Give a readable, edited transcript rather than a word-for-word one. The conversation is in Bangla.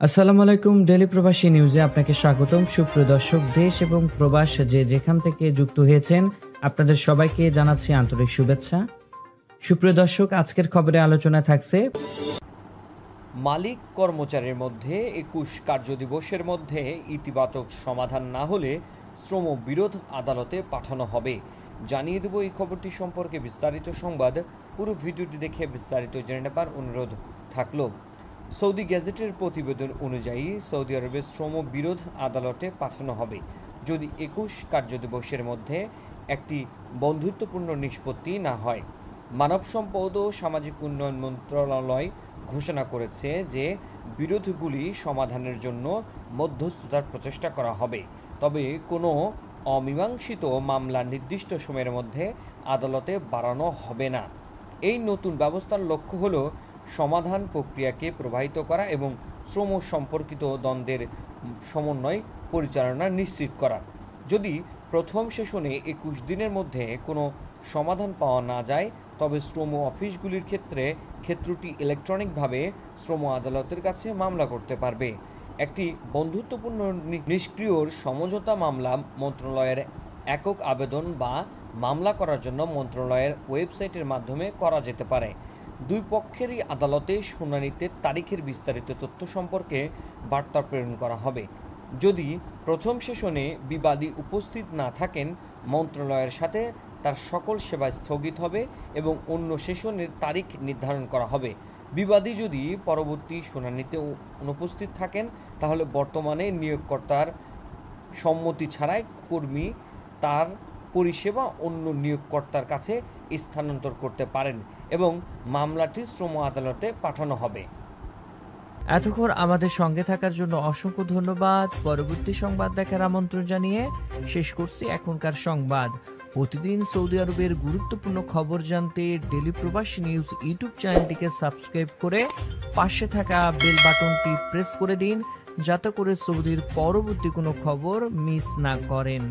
আসসালামু আলাইকুম। ডেলি প্রবাসী নিউজে আপনাকে স্বাগতম। সুপ্রিয় দর্শক, দেশ এবং প্রবাস যেখান থেকে যুক্ত হয়েছেন আপনাদের সবাইকে জানাচ্ছি আন্তরিক শুভেচ্ছা। সুপ্রিয় দর্শক, আজকের খবরে আলোচনায় থাকছে মালিক কর্মচারীর মধ্যে ২১ কার্যদিবসের মধ্যে ইতিবাচক সমাধান না হলে শ্রম বিরোধ আদালতে পাঠানো হবে। জানিয়ে দেব এই খবরটি সম্পর্কে বিস্তারিত সংবাদ। পুরো ভিডিওটি দেখে বিস্তারিত জেনে নেবার অনুরোধ থাকলো। সৌদি গ্যাজেটের প্রতিবেদন অনুযায়ী সৌদি আরবের শ্রম বিরোধ আদালতে পাঠানো হবে যদি ২১ কার্যদিবসের মধ্যে একটি বন্ধুত্বপূর্ণ নিষ্পত্তি না হয়। মানব সম্পদ ও সামাজিক উন্নয়ন মন্ত্রণালয় ঘোষণা করেছে যে বিরোধগুলি সমাধানের জন্য মধ্যস্থতার প্রচেষ্টা করা হবে, তবে কোনো অমীমাংসিত মামলা নির্দিষ্ট সময়ের মধ্যে আদালতে বাড়ানো হবে না। এই নতুন ব্যবস্থার লক্ষ্য হল সমাধান প্রক্রিয়াকে প্রবাহিত করা এবং শ্রম সম্পর্কিত দ্বন্দ্বের সমন্বয় পরিচালনা নিশ্চিত করা। যদি প্রথম সেশনে ২১ দিনের মধ্যে কোনো সমাধান পাওয়া না যায়, তবে শ্রম অফিসগুলির ক্ষেত্রটি ইলেকট্রনিকভাবে শ্রম আদালতের কাছে মামলা করতে পারবে। একটি বন্ধুত্বপূর্ণ নিষ্ক্রিয়র সমঝোতা মামলা মন্ত্রণালয়ের একক আবেদন বা মামলা করার জন্য মন্ত্রণালয়ের ওয়েবসাইটের মাধ্যমে করা যেতে পারে। দুই পক্ষেরই আদালতে শুনানিতে তারিখের বিস্তারিত তথ্য সম্পর্কে বার্তা প্রেরণ করা হবে। যদি প্রথম সেশনে বিবাদী উপস্থিত না থাকেন, মন্ত্রণালয়ের সাথে তার সকল সেবা স্থগিত হবে এবং অন্য সেশনের তারিখ নির্ধারণ করা হবে। বিবাদী যদি পরবর্তী শুনানিতে অনুপস্থিত থাকেন, তাহলে বর্তমানে নিয়োগকর্তার সম্মতি ছাড়াই কর্মী তার পরিষেবা অন্য নিয়োগকর্তার কাছে স্থানান্তর করতে পারেন এবং মামলাটি শ্রম আদালতে পাঠানো হবে। এতক্ষণ আমাদের সঙ্গে থাকার জন্য অসংখ্য ধন্যবাদ। পরবর্তী সংবাদ দেখার আমন্ত্রণ জানিয়ে শেষ করছি এখনকার সংবাদ। প্রতিদিন সৌদি আরবের গুরুত্বপূর্ণ খবর জানতে ডেলি প্রবাসী নিউজ ইউটিউব চ্যানেলটিকে সাবস্ক্রাইব করে পাশে থাকা বেল বাটনটি প্রেস করে দিন, যাতে করে সৌদির পরবর্তী কোনো খবর মিস না করেন।